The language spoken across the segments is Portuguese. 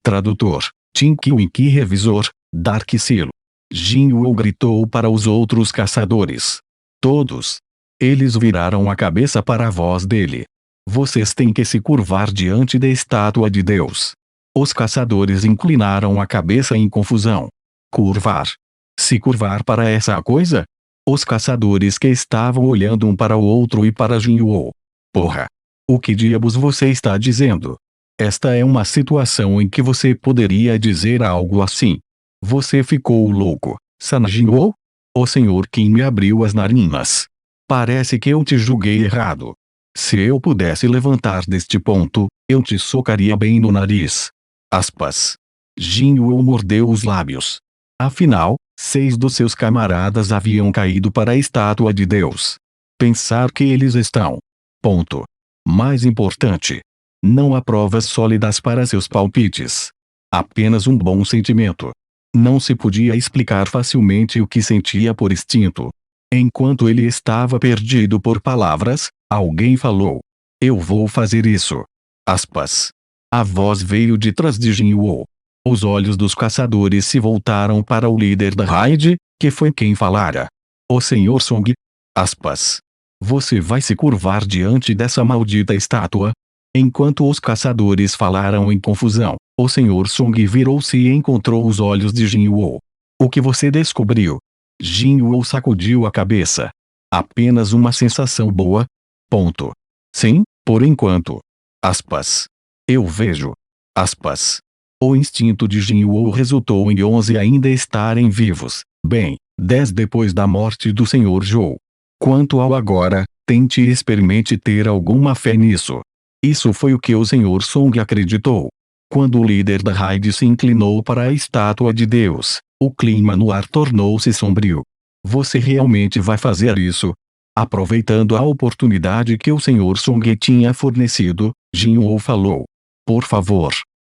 Tradutor: Tinky Winky. Revisor: Dark Silo. Jinwoo gritou para os outros caçadores. Todos eles viraram a cabeça para a voz dele. Vocês têm que se curvar diante da estátua de Deus. Os caçadores inclinaram a cabeça em confusão. Curvar? Se curvar para essa coisa? Os caçadores que estavam olhando um para o outro e para Jinwoo. Porra! O que diabos você está dizendo? Esta é uma situação em que você poderia dizer algo assim. Você ficou louco, Jinwoo? O Sr. Kim me abriu as narinas. Parece que eu te julguei errado. Se eu pudesse levantar deste ponto, eu te socaria bem no nariz. Aspas. Jinwoo mordeu os lábios. Afinal, 6 dos seus camaradas haviam caído para a estátua de Deus. Pensar que eles estão. Ponto. Mais importante. Não há provas sólidas para seus palpites. Apenas um bom sentimento. Não se podia explicar facilmente o que sentia por instinto. Enquanto ele estava perdido por palavras, alguém falou. Eu vou fazer isso. Aspas. A voz veio de trás de Jinwoo. Os olhos dos caçadores se voltaram para o líder da raid, que foi quem falara. O Sr. Song. Aspas. Você vai se curvar diante dessa maldita estátua? Enquanto os caçadores falaram em confusão, o Sr. Song virou-se e encontrou os olhos de Jinwoo. O que você descobriu? Jinwoo sacudiu a cabeça. Apenas uma sensação boa? Ponto. Sim, por enquanto. Aspas. Eu vejo. Aspas. O instinto de Jinwoo resultou em 11 ainda estarem vivos. Bem, 10 depois da morte do Sr. Zhou. Quanto ao agora, tente e experimente ter alguma fé nisso. Isso foi o que o Sr. Song acreditou. Quando o líder da raid se inclinou para a estátua de Deus, o clima no ar tornou-se sombrio. Você realmente vai fazer isso? Aproveitando a oportunidade que o Sr. Song tinha fornecido, Jinwoo falou. Por favor.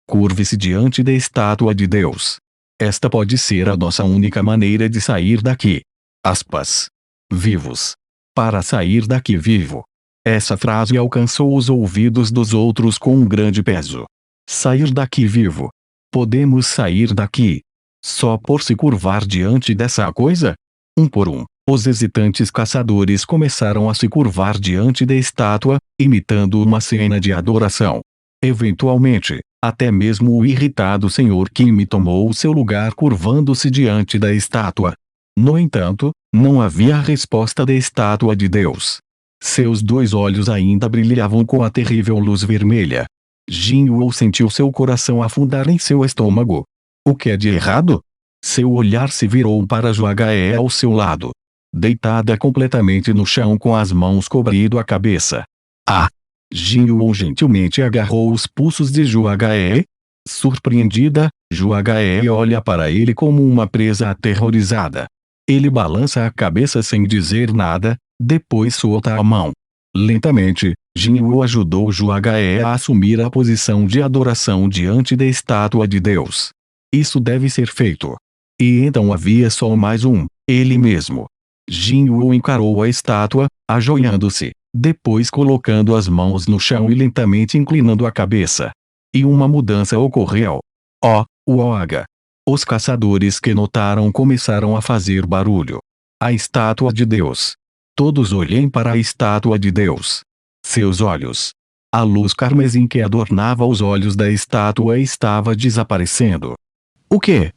Curve-se diante da estátua de Deus. Esta pode ser a nossa única maneira de sair daqui. Aspas. Vivos. Para sair daqui vivo. Essa frase alcançou os ouvidos dos outros com um grande peso. Sair daqui vivo. Podemos sair daqui. Só por se curvar diante dessa coisa? Um por um, os hesitantes caçadores começaram a se curvar diante da estátua, imitando uma cena de adoração. Eventualmente, até mesmo o irritado Sr. Kim tomou seu lugar curvando-se diante da estátua. No entanto, não havia a resposta da estátua de Deus. Seus 2 olhos ainda brilhavam com a terrível luz vermelha. Jinwoo sentiu seu coração afundar em seu estômago. O que é de errado? Seu olhar se virou para Joahe ao seu lado. Deitada completamente no chão com as mãos cobrindo a cabeça. Ah! Jinwoo gentilmente agarrou os pulsos de Joahe. Surpreendida, Joahe olha para ele como uma presa aterrorizada. Ele balança a cabeça sem dizer nada, depois solta a mão. Lentamente, Jinwoo ajudou Joahe a assumir a posição de adoração diante da estátua de Deus. Isso deve ser feito. E então havia só mais um, ele mesmo. Jinwoo encarou a estátua, ajoelhando-se, depois colocando as mãos no chão e lentamente inclinando a cabeça. E uma mudança ocorreu. Oh, uoga! Os caçadores que notaram começaram a fazer barulho. A estátua de Deus. Todos olhem para a estátua de Deus. Seus olhos. A luz carmesim que adornava os olhos da estátua estava desaparecendo. O quê?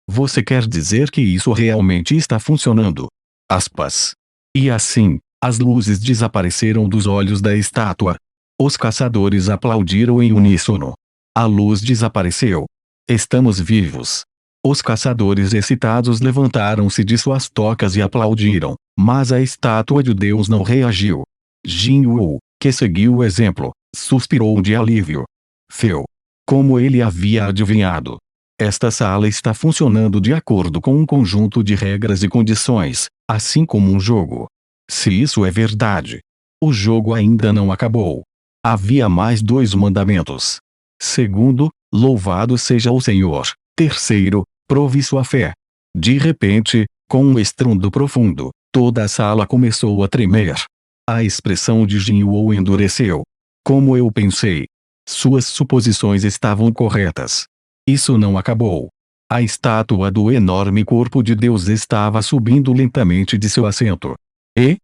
Você quer dizer que isso realmente está funcionando? Aspas. E assim, as luzes desapareceram dos olhos da estátua. Os caçadores aplaudiram em uníssono. A luz desapareceu. Estamos vivos. Os caçadores excitados levantaram-se de suas tocas e aplaudiram, mas a estátua de Deus não reagiu. Jinwoo, que seguiu o exemplo, suspirou de alívio. Feu. Como ele havia adivinhado. Esta sala está funcionando de acordo com um conjunto de regras e condições, assim como um jogo. Se isso é verdade, o jogo ainda não acabou. Havia mais 2 mandamentos. Segundo, louvado seja o Senhor. Terceiro, prove sua fé. De repente, com um estrondo profundo, toda a sala começou a tremer. A expressão de Jinwoo endureceu. Como eu pensei. Suas suposições estavam corretas. Isso não acabou. A estátua do enorme corpo de Deus estava subindo lentamente de seu assento. E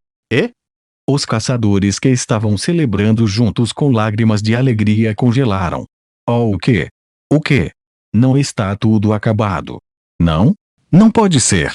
os caçadores que estavam celebrando juntos com lágrimas de alegria congelaram. Oh, o quê? O quê? Não está tudo acabado. Não? Não pode ser.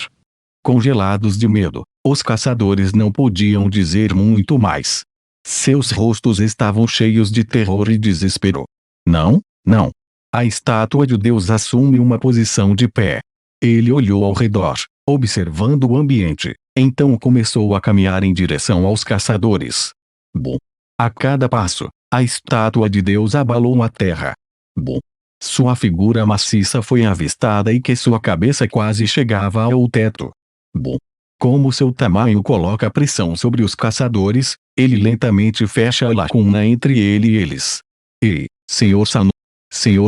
Congelados de medo, os caçadores não podiam dizer muito mais. Seus rostos estavam cheios de terror e desespero. Não, não. A estátua de Deus assume uma posição de pé. Ele olhou ao redor, observando o ambiente, então começou a caminhar em direção aos caçadores. Bum! A cada passo, a estátua de Deus abalou a terra. Bum! Sua figura maciça foi avistada e que sua cabeça quase chegava ao teto. Bum! Como seu tamanho coloca pressão sobre os caçadores, ele lentamente fecha a lacuna entre ele e eles. E, Senhor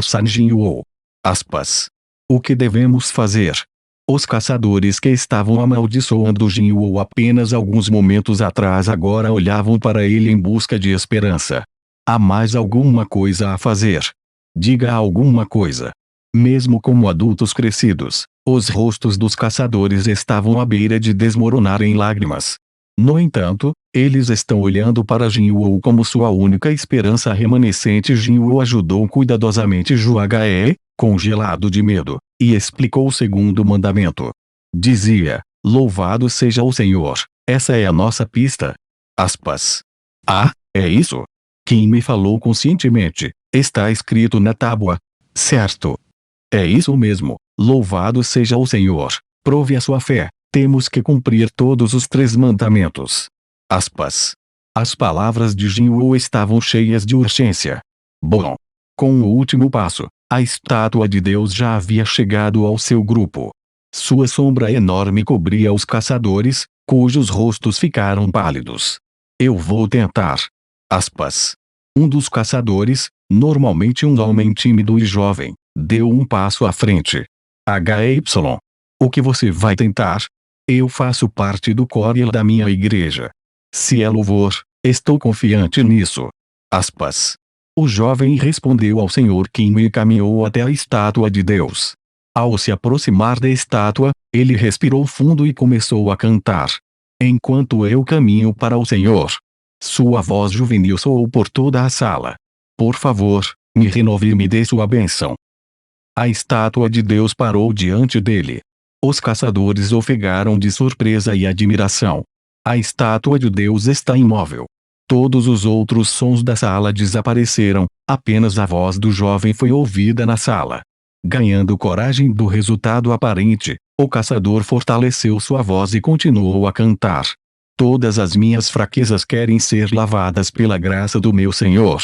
Sanjinho, aspas. O que devemos fazer? Os caçadores que estavam amaldiçoando Jinwoo apenas alguns momentos atrás agora olhavam para ele em busca de esperança. Há mais alguma coisa a fazer. Diga alguma coisa. Mesmo como adultos crescidos, os rostos dos caçadores estavam à beira de desmoronar em lágrimas. No entanto, eles estão olhando para Jinwoo como sua única esperança remanescente. Jinwoo ajudou cuidadosamente Juae, congelado de medo, e explicou o segundo mandamento. Dizia: louvado seja o Senhor, essa é a nossa pista. Aspas. Ah, é isso? Quem me falou conscientemente, está escrito na tábua. Certo. É isso mesmo, louvado seja o Senhor, prove a sua fé, temos que cumprir todos os 3 mandamentos. Aspas. As palavras de Jinwoo estavam cheias de urgência. Bom. Com o último passo, a estátua de Deus já havia chegado ao seu grupo. Sua sombra enorme cobria os caçadores, cujos rostos ficaram pálidos. Eu vou tentar. Aspas. Um dos caçadores, normalmente um homem tímido e jovem, deu um passo à frente. HY. O que você vai tentar? Eu faço parte do core da minha igreja. Se é louvor, estou confiante nisso. Aspas. O jovem respondeu ao Senhor Kim e caminhou até a estátua de Deus. Ao se aproximar da estátua, ele respirou fundo e começou a cantar. Enquanto eu caminho para o Senhor. Sua voz juvenil soou por toda a sala. Por favor, me renove e me dê sua bênção. A estátua de Deus parou diante dele. Os caçadores ofegaram de surpresa e admiração. A estátua de Deus está imóvel. Todos os outros sons da sala desapareceram, apenas a voz do jovem foi ouvida na sala. Ganhando coragem do resultado aparente, o caçador fortaleceu sua voz e continuou a cantar. Todas as minhas fraquezas querem ser lavadas pela graça do meu Senhor.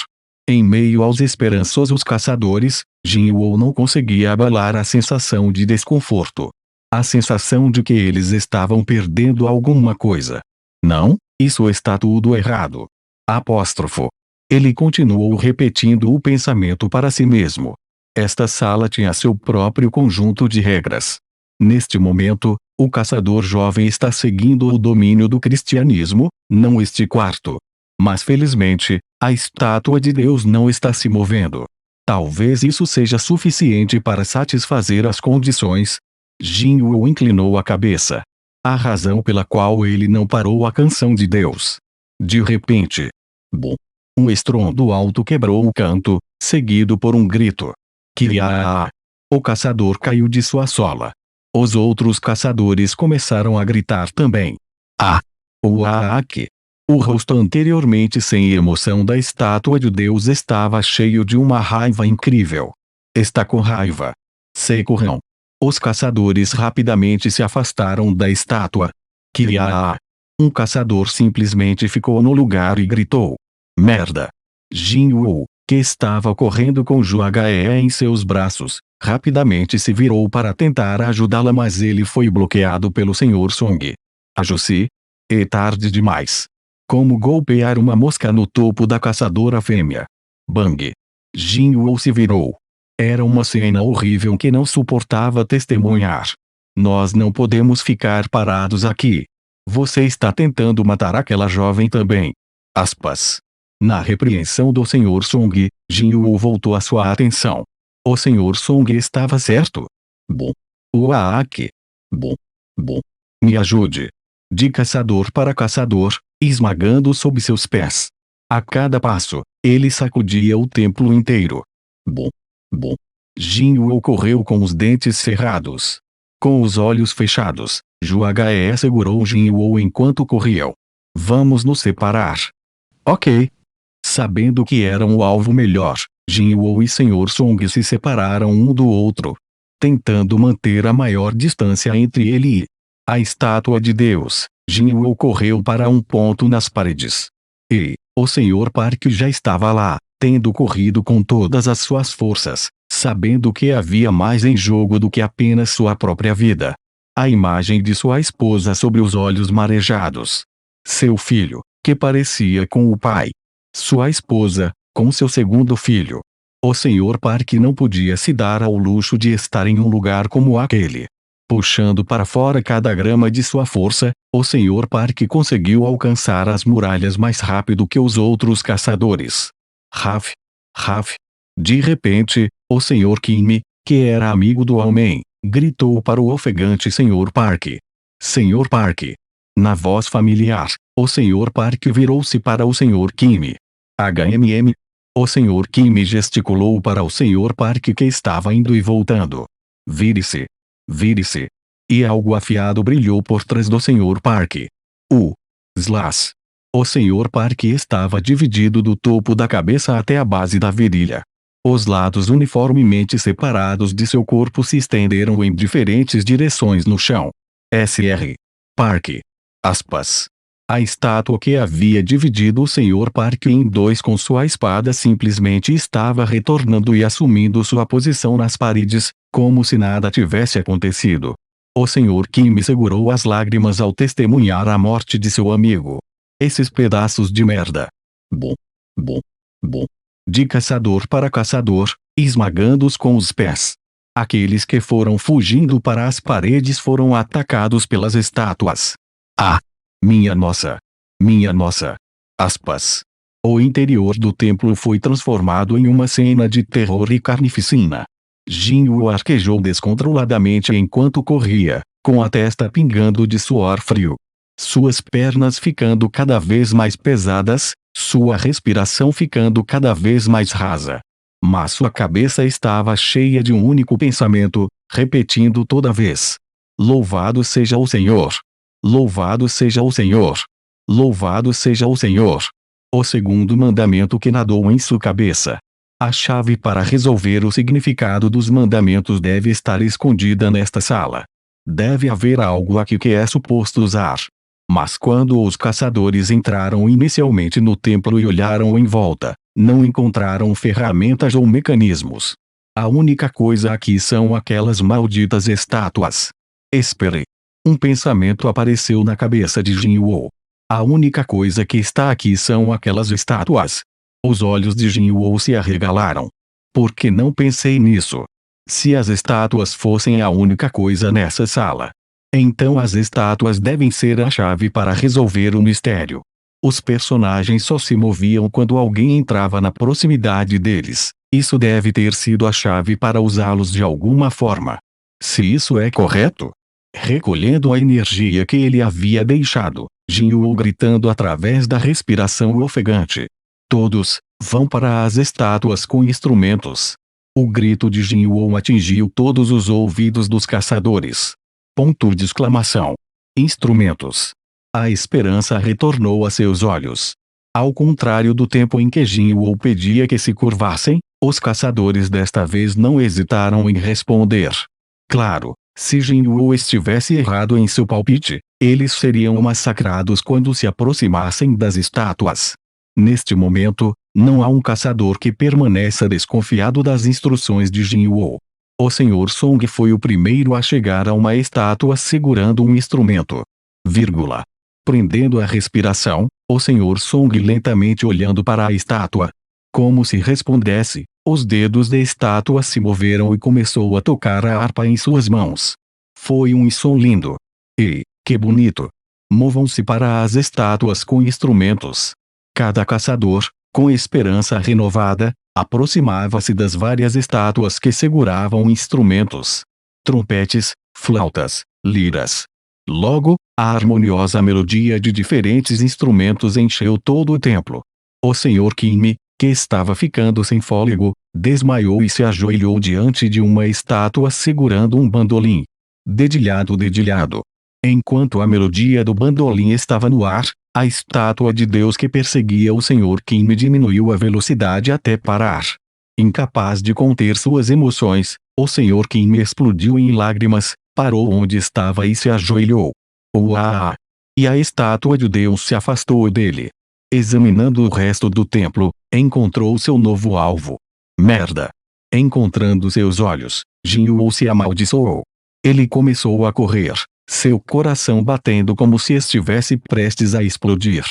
Em meio aos esperançosos caçadores, Jinwoo não conseguia abalar a sensação de desconforto. A sensação de que eles estavam perdendo alguma coisa. Não, isso está tudo errado. Apóstrofo. Ele continuou repetindo o pensamento para si mesmo. Esta sala tinha seu próprio conjunto de regras. Neste momento, o caçador jovem está seguindo o domínio do cristianismo, não este quarto. Mas felizmente, a estátua de Deus não está se movendo. Talvez isso seja suficiente para satisfazer as condições. Jinwoo inclinou a cabeça. A razão pela qual ele não parou a canção de Deus. De repente, bum! Um estrondo alto quebrou o canto, seguido por um grito. Kiaa! O caçador caiu de sua sola. Os outros caçadores começaram a gritar também. Ah! Uaaque! O rosto anteriormente sem emoção da estátua de Deus estava cheio de uma raiva incrível. Está com raiva. Se corram. Os caçadores rapidamente se afastaram da estátua. Kiaa! Um caçador simplesmente ficou no lugar e gritou. Merda! Jinwoo, que estava correndo com Juae em seus braços, rapidamente se virou para tentar ajudá-la, mas ele foi bloqueado pelo Sr. Song. Ajusi? É tarde demais. Como golpear uma mosca no topo da caçadora fêmea. Bang! Jinwoo se virou. Era uma cena horrível que não suportava testemunhar. Nós não podemos ficar parados aqui. Você está tentando matar aquela jovem também. Aspas. Na repreensão do Sr. Song, Jinwoo voltou a sua atenção. O Sr. Song estava certo. Bom. Uaak. Bom. Bom. Me ajude. De caçador para caçador, esmagando sob seus pés. A cada passo, ele sacudia o templo inteiro. Bom. Bom. Jinwoo correu com os dentes cerrados. Com os olhos fechados, Juagae segurou Jinwoo enquanto corriam. Vamos nos separar. Ok. Sabendo que eram o alvo melhor, Jinwoo e Sr. Song se separaram um do outro, tentando manter a maior distância entre ele e a estátua de Deus. Jinwoo correu para um ponto nas paredes. E o Sr. Park já estava lá, tendo corrido com todas as suas forças, sabendo que havia mais em jogo do que apenas sua própria vida. A imagem de sua esposa sobre os olhos marejados. Seu filho, que parecia com o pai. Sua esposa, com seu segundo filho. O Sr. Park não podia se dar ao luxo de estar em um lugar como aquele. Puxando para fora cada grama de sua força, o Sr. Park conseguiu alcançar as muralhas mais rápido que os outros caçadores. Raf. Raf. De repente, o Sr. Kim, que era amigo do homem, gritou para o ofegante Sr. Park. Sr. Park. Na voz familiar, o Sr. Park virou-se para o Sr. Kim. HMM. O Sr. Kim gesticulou para o Sr. Park que estava indo e voltando. Vire-se. Vire-se. E algo afiado brilhou por trás do Sr. Park. Slash. O Sr. Park estava dividido do topo da cabeça até a base da virilha. Os lados uniformemente separados de seu corpo se estenderam em diferentes direções no chão. Sr. Park. Aspas. A estátua que havia dividido o Sr. Park em dois com sua espada simplesmente estava retornando e assumindo sua posição nas paredes, como se nada tivesse acontecido. O Sr. Kim segurou as lágrimas ao testemunhar a morte de seu amigo. Esses pedaços de merda. Bom. Bom. Bom. De caçador para caçador, esmagando-os com os pés. Aqueles que foram fugindo para as paredes foram atacados pelas estátuas. Ah! Minha nossa! Minha nossa! Aspas. O interior do templo foi transformado em uma cena de terror e carnificina. Jinwoo arquejou descontroladamente enquanto corria, com a testa pingando de suor frio. Suas pernas ficando cada vez mais pesadas, sua respiração ficando cada vez mais rasa. Mas sua cabeça estava cheia de um único pensamento, repetindo toda vez: Louvado seja o Senhor! Louvado seja o Senhor! Louvado seja o Senhor! O segundo mandamento que nadou em sua cabeça. A chave para resolver o significado dos mandamentos deve estar escondida nesta sala. Deve haver algo aqui que é suposto usar. Mas quando os caçadores entraram inicialmente no templo e olharam em volta, não encontraram ferramentas ou mecanismos. A única coisa aqui são aquelas malditas estátuas. Espere. Um pensamento apareceu na cabeça de Jinwoo. A única coisa que está aqui são aquelas estátuas. Os olhos de Jinwoo se arregalaram. Por que não pensei nisso? Se as estátuas fossem a única coisa nessa sala, então as estátuas devem ser a chave para resolver o mistério. Os personagens só se moviam quando alguém entrava na proximidade deles. Isso deve ter sido a chave para usá-los de alguma forma. Se isso é correto, recolhendo a energia que ele havia deixado, Jinwoo gritando através da respiração ofegante. Todos, vão para as estátuas com instrumentos. O grito de Jinwoo atingiu todos os ouvidos dos caçadores. Ponto de exclamação. Instrumentos. A esperança retornou a seus olhos. Ao contrário do tempo em que Jinwoo pedia que se curvassem, os caçadores desta vez não hesitaram em responder. Claro, se Jinwoo estivesse errado em seu palpite, eles seriam massacrados quando se aproximassem das estátuas. Neste momento, não há um caçador que permaneça desconfiado das instruções de Jinwoo. O Sr. Song foi o primeiro a chegar a uma estátua segurando um instrumento. Prendendo a respiração, o Sr. Song lentamente olhando para a estátua. Como se respondesse, os dedos da estátua se moveram e começou a tocar a harpa em suas mãos. Foi um som lindo. E, que bonito! Movam-se para as estátuas com instrumentos. Cada caçador, com esperança renovada, Aproximava-se das várias estátuas que seguravam instrumentos. Trompetes, flautas, liras. Logo, a harmoniosa melodia de diferentes instrumentos encheu todo o templo. O Sr. Kim, que estava ficando sem fôlego, desmaiou e se ajoelhou diante de uma estátua segurando um bandolim. Dedilhado, dedilhado. Enquanto a melodia do bandolim estava no ar, a estátua de Deus que perseguia o Sr. Kim diminuiu a velocidade até parar. Incapaz de conter suas emoções, o Sr. Kim explodiu em lágrimas, parou onde estava e se ajoelhou. Uá! E a estátua de Deus se afastou dele. Examinando o resto do templo, encontrou seu novo alvo. Merda! Encontrando seus olhos, Jinwoo se amaldiçoou. Ele começou a correr, seu coração batendo como se estivesse prestes a explodir.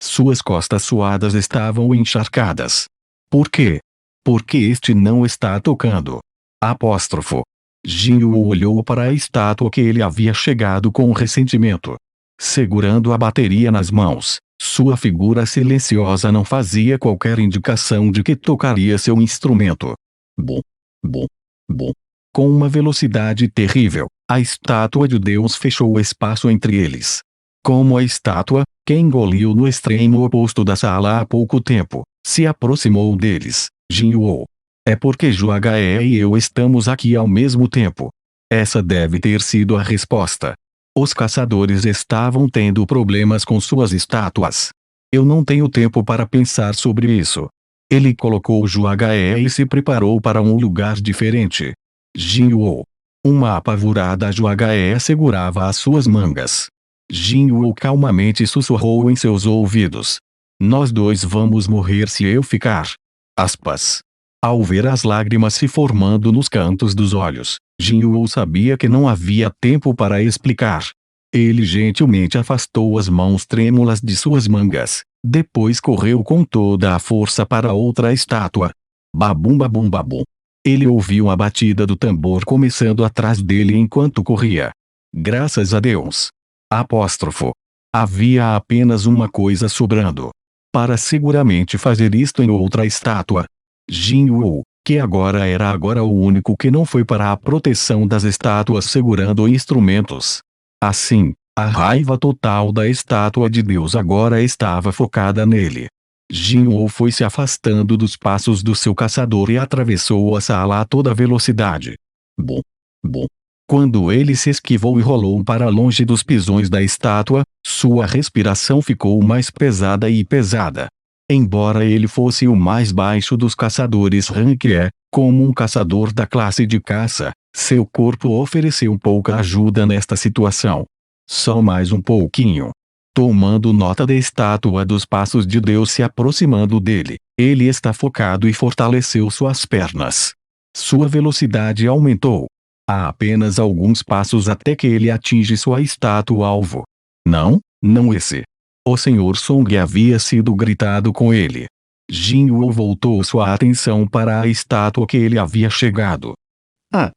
Suas costas suadas estavam encharcadas. Por quê? Porque este não está tocando. Apóstrofo. Jinwoo olhou para a estátua que ele havia chegado com ressentimento. Segurando a bateria nas mãos, sua figura silenciosa não fazia qualquer indicação de que tocaria seu instrumento. Bum, bum, bum. Com uma velocidade terrível, a estátua de Deus fechou o espaço entre eles. Como a estátua, que engoliu no extremo oposto da sala há pouco tempo, se aproximou deles, Jinwoo. É porque Juagae e eu estamos aqui ao mesmo tempo. Essa deve ter sido a resposta. Os caçadores estavam tendo problemas com suas estátuas. Eu não tenho tempo para pensar sobre isso. Ele colocou Juagae e se preparou para um lugar diferente. Jinwoo. Uma apavorada Juagae segurava as suas mangas. Jinwoo calmamente sussurrou em seus ouvidos. Nós dois vamos morrer se eu ficar. Aspas. Ao ver as lágrimas se formando nos cantos dos olhos, Jinwoo sabia que não havia tempo para explicar. Ele gentilmente afastou as mãos trêmulas de suas mangas, depois correu com toda a força para outra estátua. Babum babum babum. Ele ouviu a batida do tambor começando atrás dele enquanto corria. Graças a Deus. Apóstrofo. Havia apenas uma coisa sobrando. Para seguramente fazer isto em outra estátua. Jinwoo, que agora era o único que não foi para a proteção das estátuas segurando instrumentos. Assim, a raiva total da estátua de Deus agora estava focada nele. Jinwoo foi se afastando dos passos do seu caçador e atravessou a sala a toda velocidade. Bum, bum. Quando ele se esquivou e rolou para longe dos pisões da estátua, sua respiração ficou mais pesada e pesada. Embora ele fosse o mais baixo dos caçadores rank E, como um caçador da classe de caça, seu corpo ofereceu pouca ajuda nesta situação. Só mais um pouquinho. Tomando nota da estátua dos passos de Deus se aproximando dele, ele está focado e fortaleceu suas pernas. Sua velocidade aumentou. Há apenas alguns passos até que ele atinge sua estátua-alvo. Não esse. O Sr. Song havia sido gritado com ele. Jinwoo voltou sua atenção para a estátua que ele havia chegado. Ah!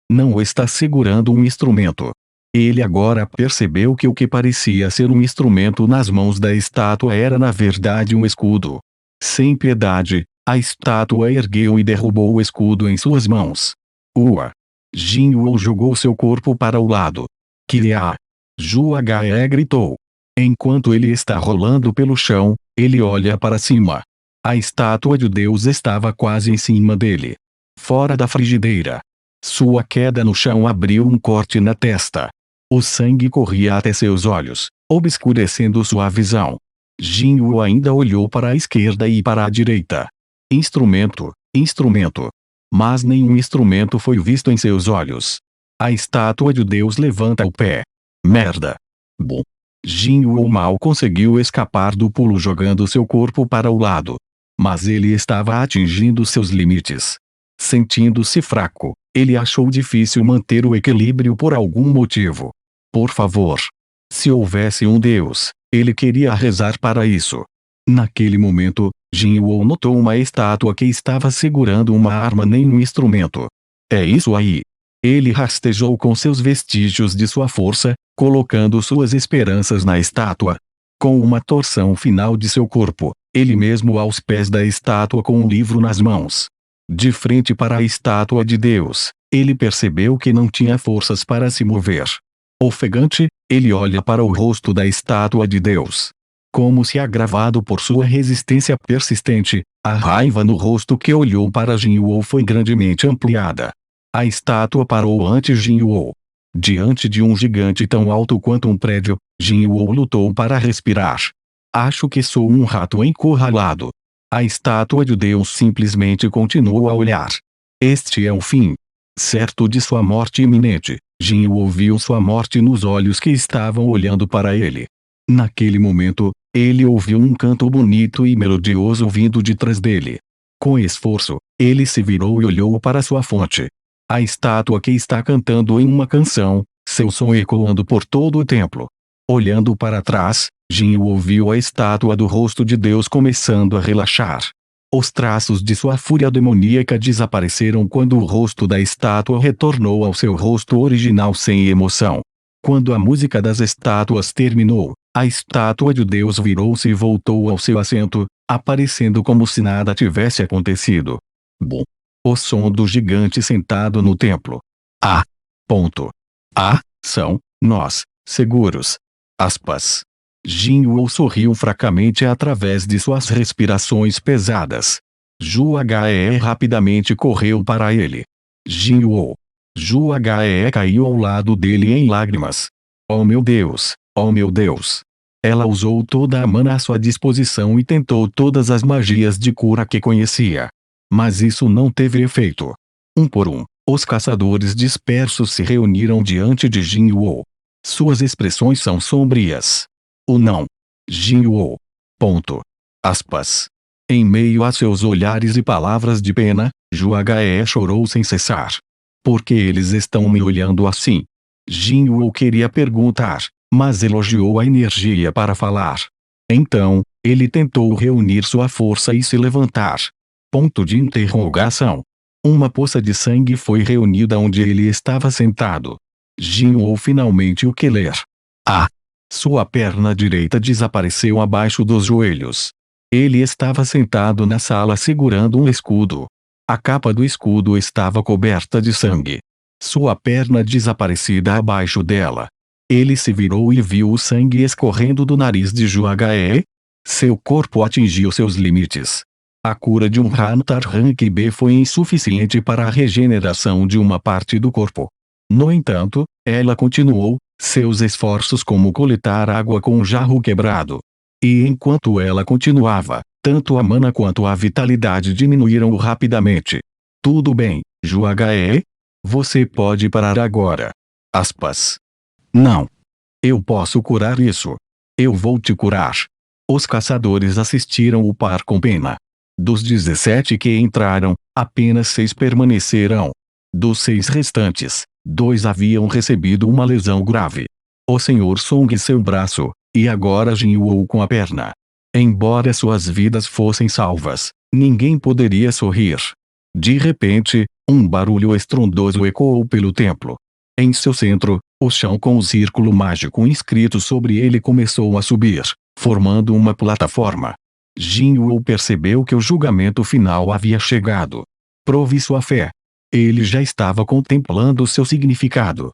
Não está segurando um instrumento. Ele agora percebeu que o que parecia ser um instrumento nas mãos da estátua era na verdade um escudo. Sem piedade, a estátua ergueu e derrubou o escudo em suas mãos. Ua! Jinwoo jogou seu corpo para o lado. Kia! Juagae gritou. Enquanto ele está rolando pelo chão, ele olha para cima. A estátua de Deus estava quase em cima dele. Fora da frigideira. Sua queda no chão abriu um corte na testa. O sangue corria até seus olhos, obscurecendo sua visão. Jinwoo ainda olhou para a esquerda e para a direita. Instrumento. Mas nenhum instrumento foi visto em seus olhos. A estátua de Deus levanta o pé. Merda. Bom. Jinwoo mal conseguiu escapar do pulo jogando seu corpo para o lado. Mas ele estava atingindo seus limites. Sentindo-se fraco, ele achou difícil manter o equilíbrio por algum motivo. Por favor. Se houvesse um Deus, ele queria rezar para isso. Naquele momento, Jinwoo notou uma estátua que estava segurando uma arma nem um instrumento. É isso aí. Ele rastejou com seus vestígios de sua força, colocando suas esperanças na estátua. Com uma torção final de seu corpo, ele mesmo aos pés da estátua com um livro nas mãos. De frente para a estátua de Deus, ele percebeu que não tinha forças para se mover. Ofegante, ele olha para o rosto da estátua de Deus. Como se agravado por sua resistência persistente, a raiva no rosto que olhou para Jinwoo foi grandemente ampliada. A estátua parou ante Jinwoo. Diante de um gigante tão alto quanto um prédio, Jinwoo lutou para respirar. Acho que sou um rato encurralado. A estátua de Deus simplesmente continuou a olhar. Este é o fim. Certo de sua morte iminente, Jinwoo viu sua morte nos olhos que estavam olhando para ele. Naquele momento, ele ouviu um canto bonito e melodioso vindo de trás dele. Com esforço, ele se virou e olhou para sua fonte. A estátua que está cantando em uma canção, seu som ecoando por todo o templo. Olhando para trás, Jinwoo viu a estátua do rosto de Deus começando a relaxar. Os traços de sua fúria demoníaca desapareceram quando o rosto da estátua retornou ao seu rosto original sem emoção. Quando a música das estátuas terminou, a estátua de Deus virou-se e voltou ao seu assento, aparecendo como se nada tivesse acontecido. Bum! O som do gigante sentado no templo. Ah! Ponto. Ah, são nós, seguros. Aspas. Jinwoo sorriu fracamente através de suas respirações pesadas. Ju Hee rapidamente correu para ele. Jinwoo. Ju Hee caiu ao lado dele em lágrimas. Oh meu Deus, oh meu Deus. Ela usou toda a mana à sua disposição e tentou todas as magias de cura que conhecia. Mas isso não teve efeito. Um por um, os caçadores dispersos se reuniram diante de Jinwoo. Suas expressões são sombrias. O não. Jinwoo. Ponto. Aspas. Em meio a seus olhares e palavras de pena, Ju Hee chorou sem cessar. Por que eles estão me olhando assim? Jinwoo queria perguntar, mas elogiou a energia para falar. Então, ele tentou reunir sua força e se levantar. Ponto de interrogação. Uma poça de sangue foi reunida onde ele estava sentado. Jinwoo finalmente o que ler. Ah! Sua perna direita desapareceu abaixo dos joelhos. Ele estava sentado na sala segurando um escudo. A capa do escudo estava coberta de sangue. Sua perna desaparecida abaixo dela. Ele se virou e viu o sangue escorrendo do nariz de Ju Hee. Seu corpo atingiu seus limites. A cura de um Hantar Rank B foi insuficiente para a regeneração de uma parte do corpo. No entanto, ela continuou seus esforços como coletar água com um jarro quebrado. E enquanto ela continuava, tanto a mana quanto a vitalidade diminuíram rapidamente. Tudo bem, Ju Hee? Você pode parar agora. Aspas. Não. Eu posso curar isso. Eu vou te curar. Os caçadores assistiram o par com pena. Dos 17 que entraram, apenas 6 permaneceram. Dos 6 restantes, 2 haviam recebido uma lesão grave. O Sr. Song seu braço, e agora Jinwoo com a perna. Embora suas vidas fossem salvas, ninguém poderia sorrir. De repente, um barulho estrondoso ecoou pelo templo. Em seu centro, o chão com o círculo mágico inscrito sobre ele começou a subir, formando uma plataforma. Jinwoo percebeu que o julgamento final havia chegado. Prove sua fé. Ele já estava contemplando seu significado.